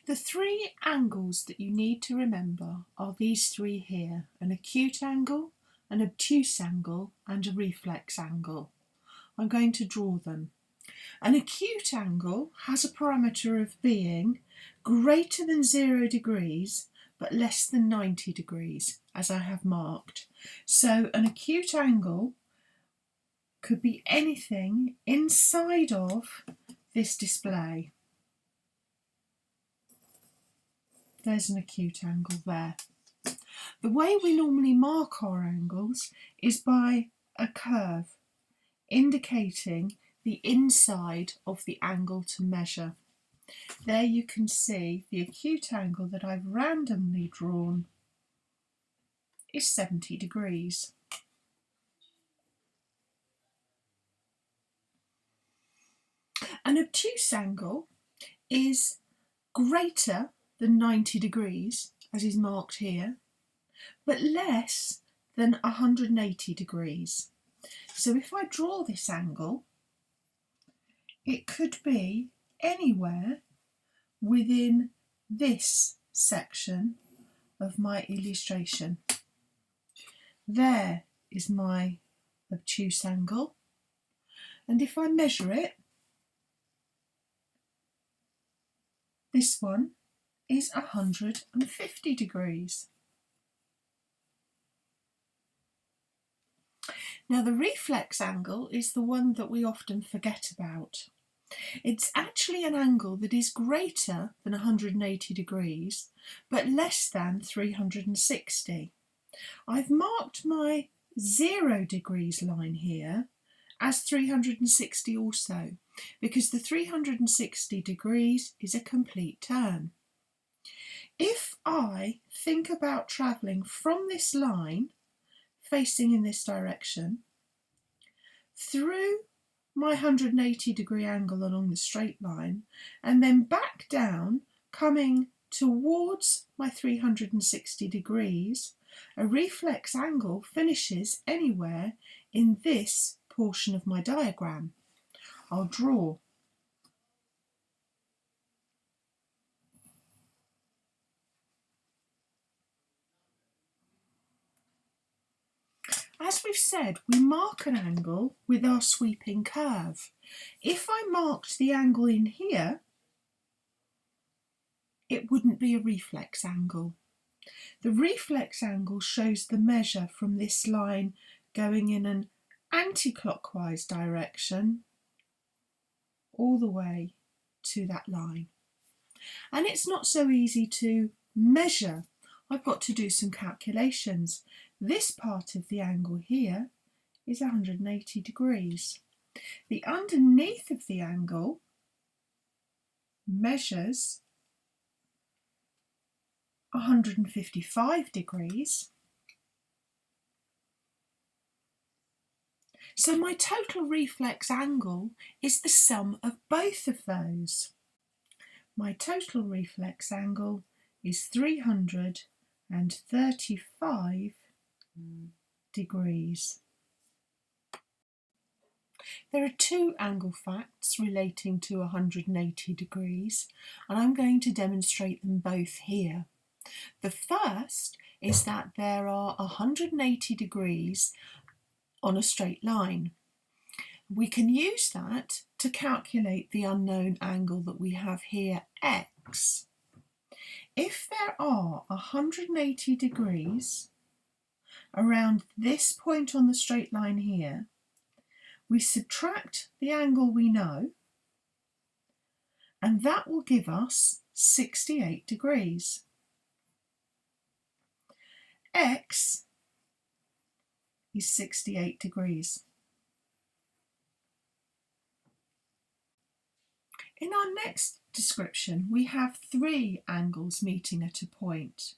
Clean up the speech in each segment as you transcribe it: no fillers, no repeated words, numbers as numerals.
The three angles that you need to remember are these three here: an acute angle, an obtuse angle and a reflex angle. I'm going to draw them. An acute angle has a parameter of being greater than 0 degrees but less than 90 degrees, as I have marked. So an acute angle could be anything inside of this display. There's an acute angle there. The way we normally mark our angles is by a curve indicating the inside of the angle to measure. There you can see the acute angle that I've randomly drawn is 70 degrees. An obtuse angle is greater than 90 degrees, as is marked here, but less than 180 degrees. So if I draw this angle, it could be anywhere within this section of my illustration. There is my obtuse angle, and if I measure it, this one is 150 degrees. Now the reflex angle is the one that we often forget about. It's actually an angle that is greater than 180 degrees but less than 360. I've marked my 0 degrees line here as 360 also, because the 360 degrees is a complete turn. If I think about travelling from this line, facing in this direction, through my 180 degree angle along the straight line, and then back down, coming towards my 360 degrees, a reflex angle finishes anywhere in this portion of my diagram. I'll draw. As we've said, we mark an angle with our sweeping curve. If I marked the angle in here, it wouldn't be a reflex angle. The reflex angle shows the measure from this line going in an anti-clockwise direction all the way to that line. And it's not so easy to measure. I've got to do some calculations. This part of the angle here is 180 degrees. The underneath of the angle measures 155 degrees. So my total reflex angle is the sum of both of those. My total reflex angle is 335 degrees. There are two angle facts relating to 180 degrees, and I'm going to demonstrate them both here. The first is that there are 180 degrees on a straight line. We can use that to calculate the unknown angle that we have here, x. If there are 180 degrees around this point on the straight line here, we subtract the angle we know, and that will give us 68 degrees. X is 68 degrees. In our next description, we have three angles meeting at a point.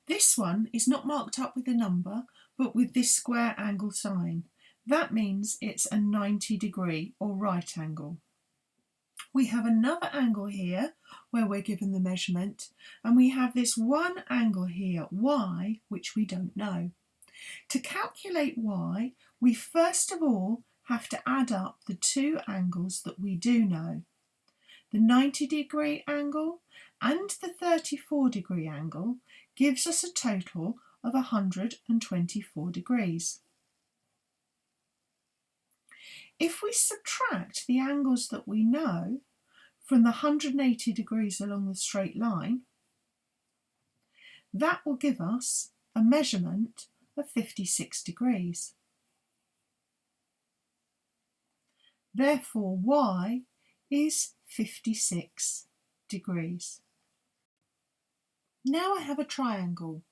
This one is not marked up with a number, but with this square angle sign. That means it's a 90 degree or right angle. We have another angle here where we're given the measurement, and we have this one angle here, y, which we don't know. To calculate y, we first of all have to add up the two angles that we do know, the 90 degree angle and the 34-degree angle gives us a total of 124 degrees. If we subtract the angles that we know from the 180 degrees along the straight line, that will give us a measurement of 56 degrees. Therefore, y is 56 degrees. Now I have a triangle.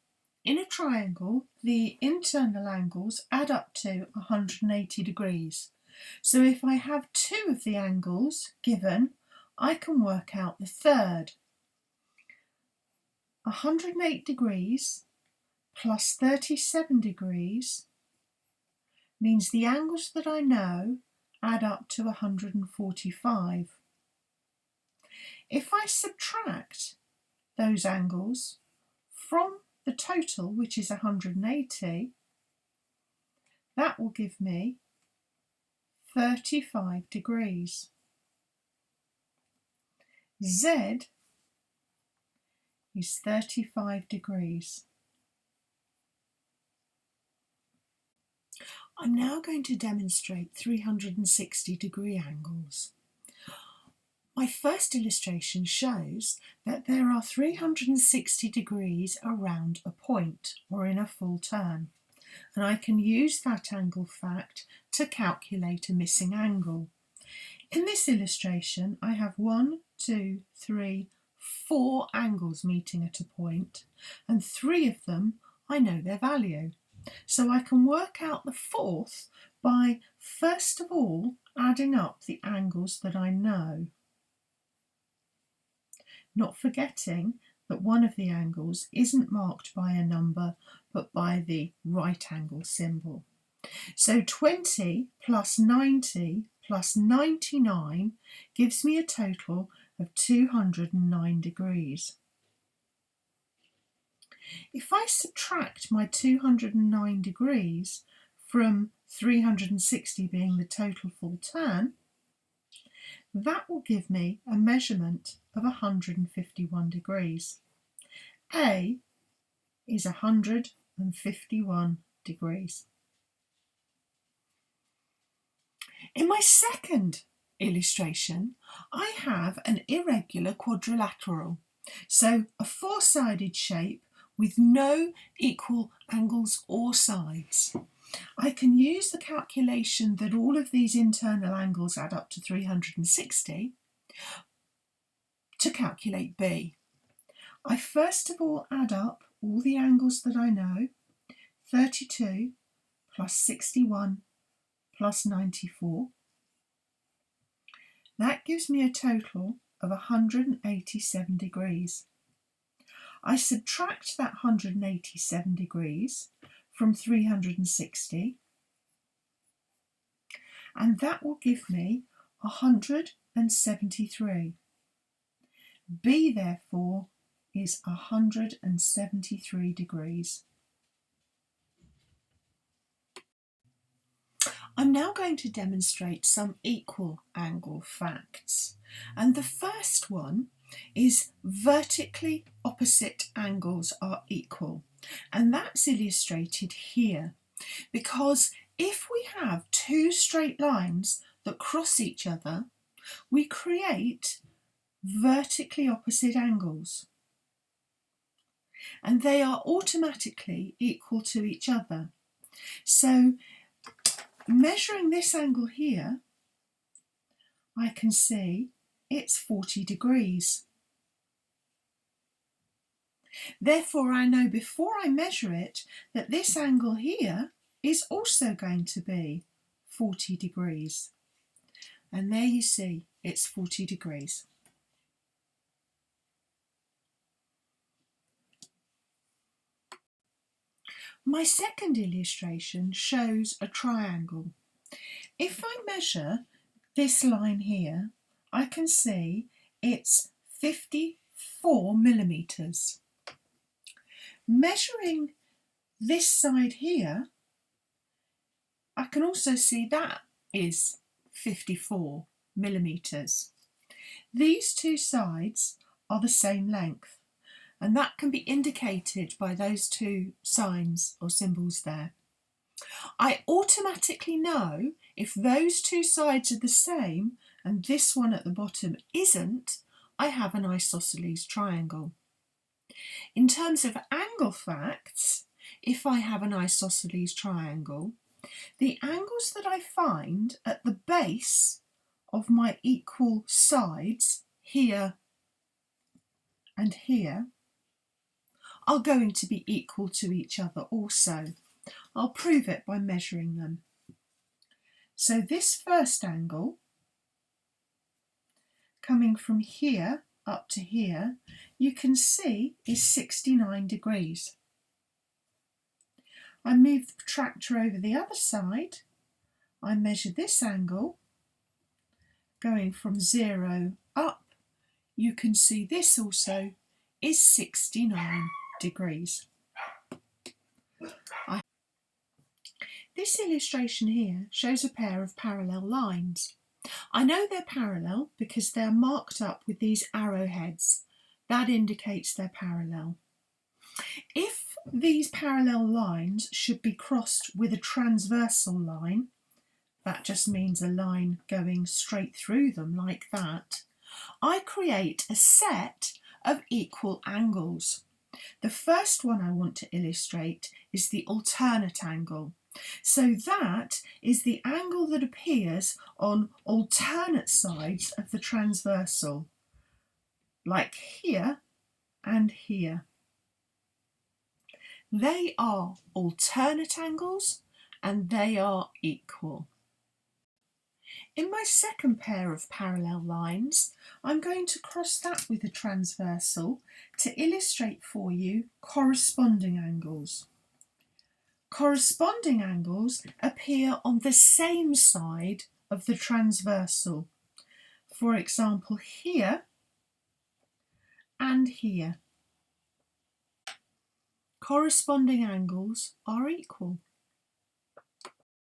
In a triangle, the internal angles add up to 180 degrees. So if I have two of the angles given, I can work out the third. 108 degrees plus 37 degrees means the angles that I know add up to 145. If I subtract those angles from the total, which is 180, that will give me 35 degrees. Z is 35 degrees. I'm now going to demonstrate 360-degree angles. My first illustration shows that there are 360 degrees around a point or in a full turn, and I can use that angle fact to calculate a missing angle. In this illustration, I have 1, 2, 3, 4 angles meeting at a point, and 3 of them I know their value. So I can work out the fourth by, first of all, adding up the angles that I know. Not forgetting that one of the angles isn't marked by a number, but by the right angle symbol. So 20 plus 90 plus 99 gives me a total of 209 degrees. If I subtract my 209 degrees from 360 being the total full turn, that will give me a measurement of 151 degrees. A is 151 degrees. In my second illustration, I have an irregular quadrilateral, so a four-sided shape with no equal angles or sides. I can use the calculation that all of these internal angles add up to 360 to calculate B. I first of all add up all the angles that I know, 32 plus 61 plus 94. That gives me a total of 187 degrees. I subtract that 187 degrees from 360, and that will give me 173. B, therefore, is 173 degrees. I'm now going to demonstrate some equal angle facts, and the first one is vertically opposite angles are equal, and that's illustrated here because if we have two straight lines that cross each other, we create vertically opposite angles, and they are automatically equal to each other. So measuring this angle here, I can see it's 40 degrees. Therefore, I know before I measure it that this angle here is also going to be 40 degrees. And there you see, it's 40 degrees. My second illustration shows a triangle. If I measure this line here, I can see it's 54 millimetres. Measuring this side here, I can also see that is 54 millimetres. These two sides are the same length, and that can be indicated by those two signs or symbols there. I automatically know if those two sides are the same and this one at the bottom isn't, I have an isosceles triangle. In terms of angle facts, if I have an isosceles triangle, the angles that I find at the base of my equal sides, here and here, are going to be equal to each other also. I'll prove it by measuring them. So this first angle, coming from here up to here, you can see is 69 degrees. I move the protractor over the other side. I measure this angle, going from 0 up. You can see this also is 69 degrees. This illustration here shows a pair of parallel lines. I know they're parallel because they're marked up with these arrowheads. That indicates they're parallel. If these parallel lines should be crossed with a transversal line, that just means a line going straight through them like that, I create a set of equal angles. The first one I want to illustrate is the alternate angle. So that is the angle that appears on alternate sides of the transversal, like here and here. They are alternate angles and they are equal. In my second pair of parallel lines, I'm going to cross that with a transversal to illustrate for you corresponding angles. Corresponding angles appear on the same side of the transversal. For example, here and here. Corresponding angles are equal.